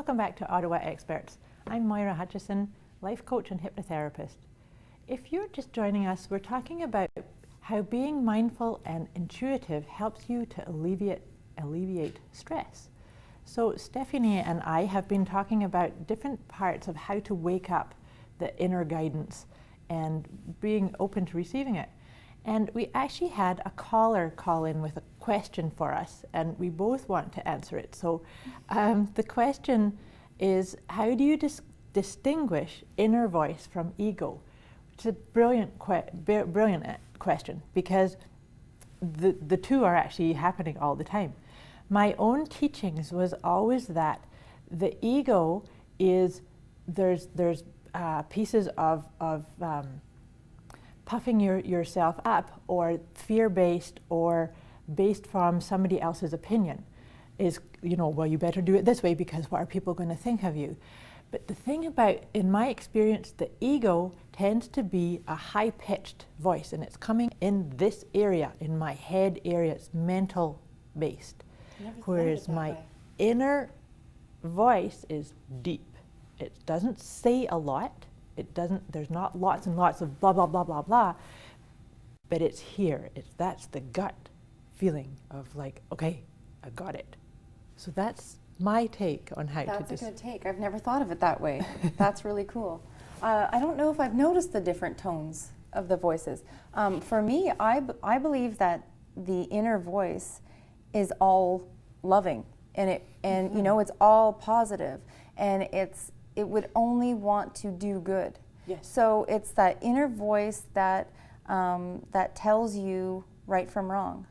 Welcome back to Ottawa Experts. I'm Moira Hutchison, life coach and hypnotherapist. If you're just joining us, we're talking about how being mindful and intuitive helps you to alleviate stress. So Stephanie and I have been talking about different parts of how to wake up the inner guidance and being open to receiving it. And we actually had a caller call in with a question for us, and we both want to answer it. So the question is, how do you distinguish inner voice from ego? It's a brilliant question, because the two are actually happening all the time. My own teachings was always that the ego is, there's pieces of puffing yourself up, or fear-based, or based from somebody else's opinion, is, well, you better do it this way because what are people going to think of you? But the thing about, in my experience, the ego tends to be a high-pitched voice, and it's coming in this area, in my head area. It's mental based. Whereas my inner voice is deep. It doesn't say a lot. There's not lots and lots of blah, blah, blah, blah, blah, but it's here. That's the gut feeling of like, okay, I got it. So that's my take on how to do this. That's a good take. I've never thought of it that way. That's really cool. I don't know if I've noticed the different tones of the voices. For me, I believe that the inner voice is all loving, and it's all positive, and it would only want to do good. Yes. So it's that inner voice that that tells you right from wrong.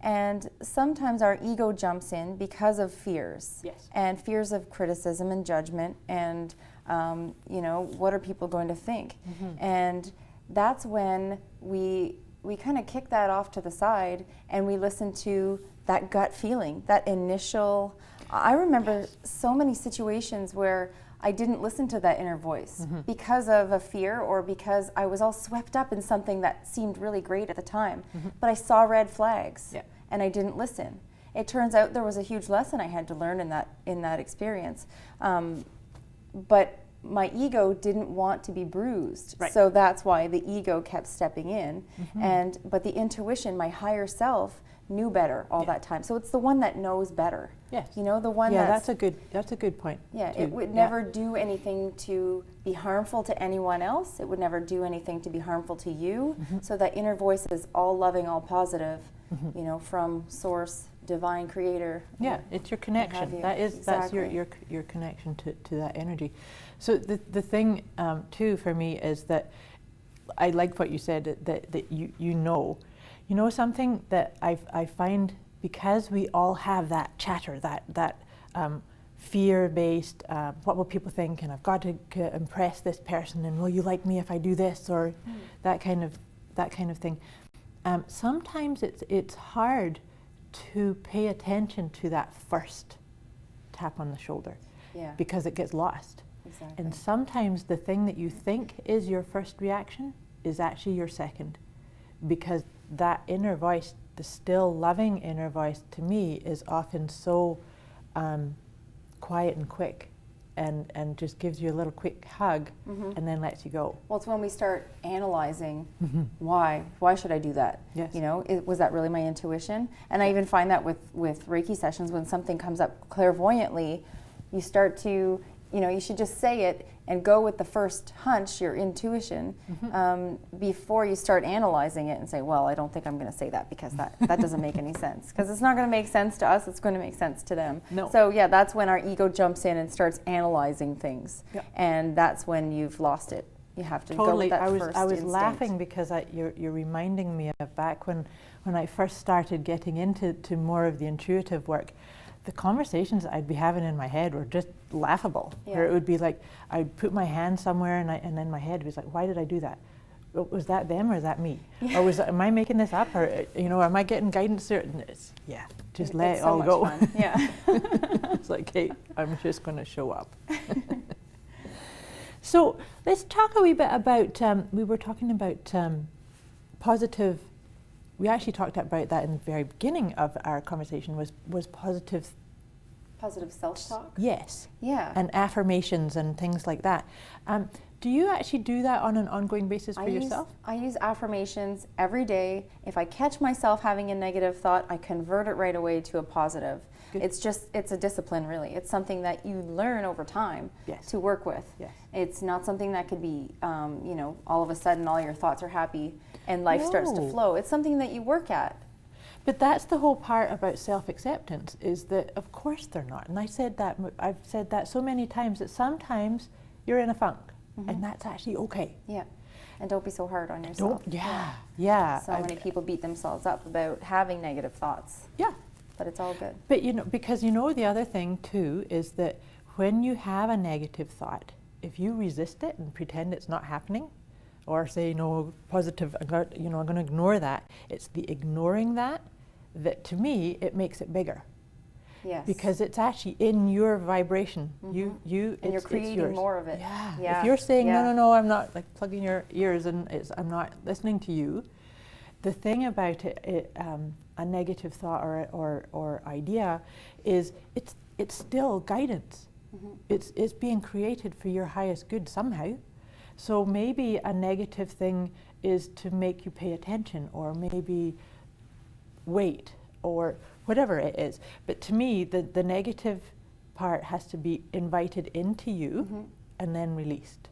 And sometimes our ego jumps in because of fears. Yes. And fears of criticism and judgment, and what are people going to think? Mm-hmm. And that's when we kind of kick that off to the side, and we listen to that gut feeling, that initial. I remember so many situations where I didn't listen to that inner voice because of a fear, or because I was all swept up in something that seemed really great at the time. But I saw red flags, and I didn't listen. It turns out there was a huge lesson I had to learn in that experience. But my ego didn't want to be bruised, so that's why the ego kept stepping in. But the intuition, my higher self, knew better all that time. So it's the one that knows better. Yes. The one that's a good point. Yeah, too. It would never do anything to be harmful to anyone else. It would never do anything to be harmful to you. So that inner voice is all loving, all positive, from source, divine creator. Yeah, it's your connection. That's your connection to that energy. So the thing too for me is that I like what you said, that you know something that I find, because we all have that chatter, that fear-based, what will people think, and I've got to impress this person, and will you like me if I do this, or that kind of thing. Sometimes it's hard to pay attention to that first tap on the shoulder, because it gets lost. Exactly. And sometimes the thing that you think is your first reaction is actually your second, because that inner voice, the still loving inner voice, to me is often so quiet and quick, and just gives you a little quick hug and then lets you go. Well, it's when we start analyzing why should I do that? Yes. Was that really my intuition? And I even find that with Reiki sessions, when something comes up clairvoyantly, you start to, you should just say it and go with the first hunch, your intuition, before you start analyzing it and say, well, I don't think I'm going to say that because that doesn't make any sense. Because it's not going to make sense to us, it's going to make sense to them. No. So that's when our ego jumps in and starts analyzing things. Yep. And that's when you've lost it. You have to go with that first instinct. I was laughing because you're reminding me of back when I first started getting into more of the intuitive work. The conversations I'd be having in my head were just laughable. Yeah. Where it would be like, I'd put my hand somewhere and then my head was like, why did I do that? Was that them or is that me? Yeah. Or am I making this up? Or am I getting guidance there? And just let it all go. Fun. Yeah. It's like, hey, I'm just going to show up. So let's talk a wee bit about, we were talking about positive. We actually talked about that in the very beginning of our conversation, was positive Positive self-talk? Yes. Yeah. And affirmations and things like that. Do you actually do that on an ongoing basis for yourself? I use affirmations every day. If I catch myself having a negative thought, I convert it right away to a positive. Good. It's a discipline, really. It's something that you learn over time to work with. Yes. It's not something that could be, all of a sudden all your thoughts are happy and life starts to flow. It's something that you work at. But that's the whole part about self-acceptance, is that of course they're not. And I've said that so many times, that sometimes you're in a funk. And that's actually okay. Yeah. And don't be so hard on yourself. Yeah. So many people beat themselves up about having negative thoughts. Yeah. But it's all good. But because the other thing too is that when you have a negative thought, if you resist it and pretend it's not happening, or say, no, positive, I'm going to ignore that, it's the ignoring that to me, it makes it bigger. Yes. Because it's actually in your vibration. And you're creating yours. More of it. Yeah. If you're saying, no, I'm not, like plugging your ears and I'm not listening to you, the thing about a negative thought or idea is it's still guidance. It's being created for your highest good somehow. So maybe a negative thing is to make you pay attention, or maybe wait, or whatever it is. But to me, the negative part has to be invited into you and then released.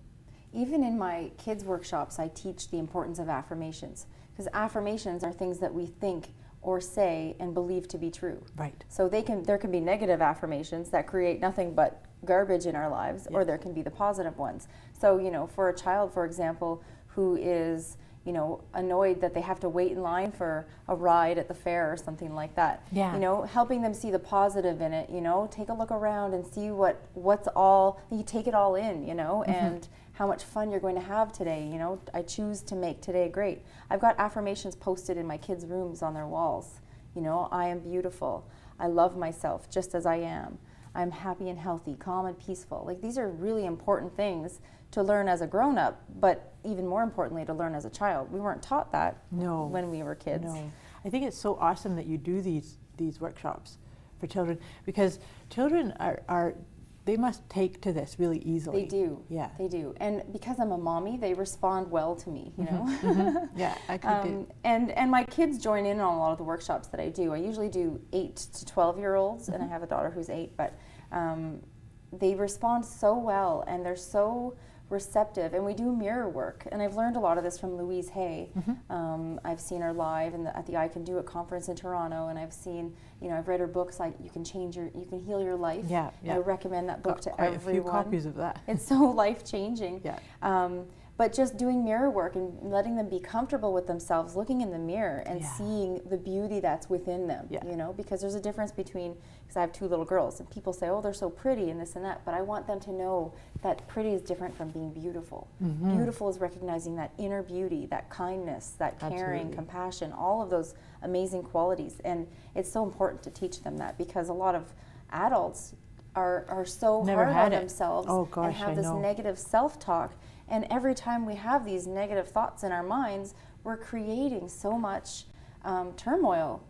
Even in my kids' workshops, I teach the importance of affirmations, because affirmations are things that we think or say and believe to be true. Right. So there can be negative affirmations that create nothing but garbage in our lives, or there can be the positive ones. So, for a child, for example, who is annoyed that they have to wait in line for a ride at the fair or something like that. Yeah. Helping them see the positive in it, take a look around and see what's all, you take it all in, and how much fun you're going to have today. I choose to make today great. I've got affirmations posted in my kids' rooms on their walls. I am beautiful. I love myself just as I am. I'm happy and healthy, calm and peaceful. Like, these are really important things to learn as a grown-up, but even more importantly, to learn as a child. We weren't taught that when we were kids. No. I think it's so awesome that you do these workshops for children, because children they must take to this really easily. They do. Yeah. They do. And because I'm a mommy, they respond well to me, Yeah, I could do. And my kids join in on a lot of the workshops that I do. I usually do 8 to 12-year-olds, and I have a daughter who's 8, but they respond so well, and they're so receptive, and we do mirror work. And I've learned a lot of this from Louise Hay. I've seen her live at the I Can Do It conference in Toronto, and I've seen, I've read her books like You Can Heal Your Life. Yeah. I recommend that book to everyone. Quite a few copies of that. It's so life-changing. Yeah. But just doing mirror work and letting them be comfortable with themselves, looking in the mirror and seeing the beauty that's within them, because there's a difference between, because I have 2 little girls, and people say, oh, they're so pretty and this and that, but I want them to know that pretty is different from being beautiful. Beautiful is recognizing that inner beauty, that kindness, that caring, compassion, all of those amazing qualities. And it's so important to teach them that, because a lot of adults are so hard on themselves and have this negative self-talk. And every time we have these negative thoughts in our minds, we're creating so much turmoil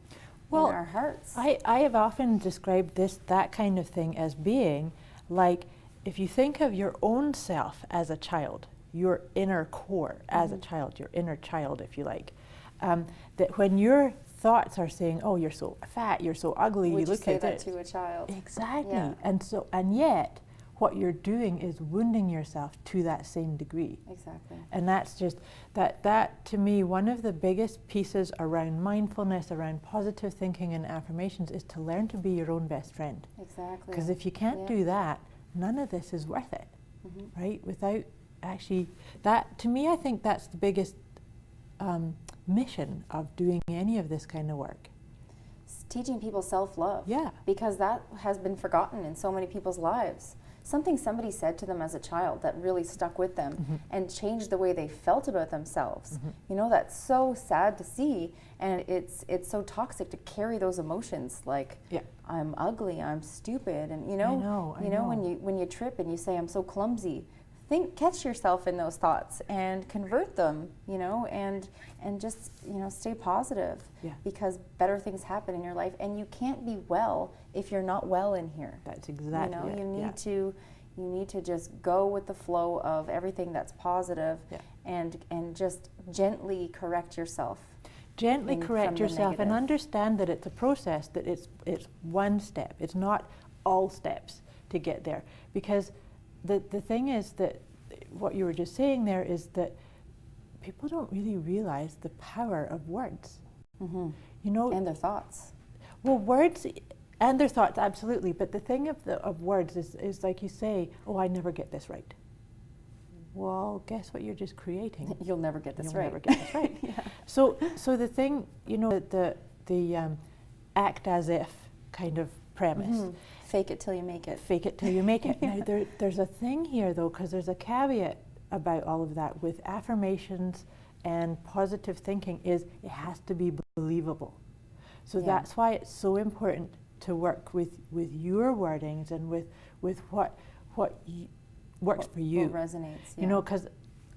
in our hearts. I have often described that kind of thing as being like, if you think of your own self as a child, your inner core as a child, your inner child, if you like, that when your thoughts are saying, oh, you're so fat, you're so ugly, Would you look you say at that it. to a child? Exactly. Yeah. And yet, what you're doing is wounding yourself to that same degree. Exactly. And that's just, that to me, one of the biggest pieces around mindfulness, around positive thinking and affirmations, is to learn to be your own best friend. Exactly. Because if you can't do that, none of this is worth it, right? Without actually, to me, I think that's the biggest mission of doing any of this kind of work. Teaching people self-love. Yeah. Because that has been forgotten in so many people's lives. Something somebody said to them as a child that really stuck with them and changed the way they felt about themselves. That's so sad to see, and it's so toxic to carry those emotions, like I'm ugly, I'm stupid, and I know. I know. When you trip and you say I'm so clumsy, catch yourself in those thoughts and convert them, you know, and just, you know, stay positive. Yeah. Because better things happen in your life, and you can't be well if you're not well in here. That's exactly it. You yeah. You need to just go with the flow of everything that's positive, yeah. and just gently correct yourself. Gently correct yourself and understand that it's a process, that it's one step. It's not all steps to get there. Because the thing is that what you were just saying there is that people don't really realize the power of words. Mm-hmm. You know, and their thoughts. Well, words and their thoughts, absolutely. But the thing of words is like you say, oh, I never get this right. Well, guess what you're just creating? You'll never get this right. You'll never get this right. Yeah. So the thing, you know, the act as if kind of premise. Mm-hmm. Fake it till you make it. Fake it till you make it. Yeah. Now, there's a thing here, though, because there's a caveat about all of that with affirmations and positive thinking is it has to be believable. So Yeah. that's why it's so important to work with your wordings and with what works for you. What resonates. Yeah. You know, because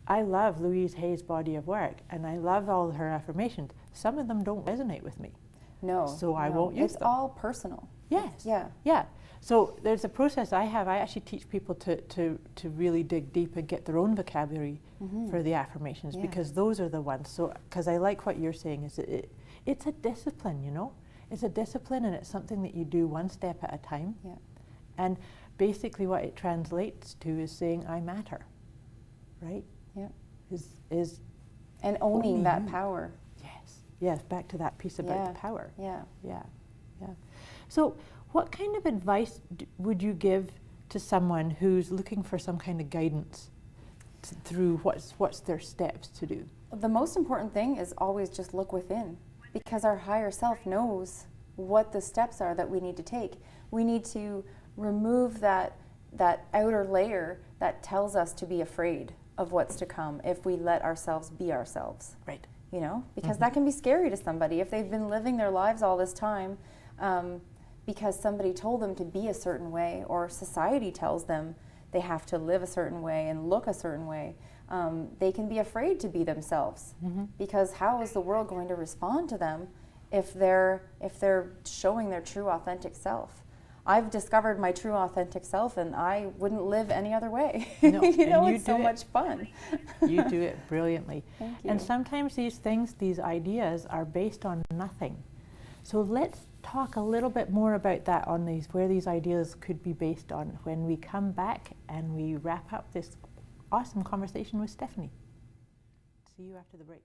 I love Louise Hay's body of work and I love all her affirmations. Some of them don't resonate with me. No. So I won't use them. It's all personal. Yes. Yeah. Yeah. So there's a process I have. I actually teach people to really dig deep and get their own vocabulary Mm-hmm. for the affirmations, Yeah. because those are the ones. So, because I like what you're saying, is it's a discipline, you know? It's a discipline, and it's something that you do one step at a time. Yeah. And basically what it translates to is saying, I matter, right? Yeah. Is And owning only that you. Power. Yes, back to that piece about Yeah. the power. Yeah. Yeah. So what kind of advice would you give to someone who's looking for some kind of guidance through what's their steps to do? The most important thing is always just look within, because our higher self knows what the steps are that we need to take. We need to remove that outer layer that tells us to be afraid of what's to come if we let ourselves be ourselves. Right. You know, because Mm-hmm. that can be scary to somebody if they've been living their lives all this time because somebody told them to be a certain way, or society tells them they have to live a certain way and look a certain way. They can be afraid to be themselves, Mm-hmm. because how is the world going to respond to them if they're showing their true authentic self? I've discovered my true authentic self, and I wouldn't live any other way. No, you know, and you it's so do it. much fun. You do it brilliantly. Thank you. And sometimes these ideas are based on nothing. So let's talk a little bit more about that, on where these ideas could be based on, when we come back and we wrap up this awesome conversation with Stephanie. See you after the break.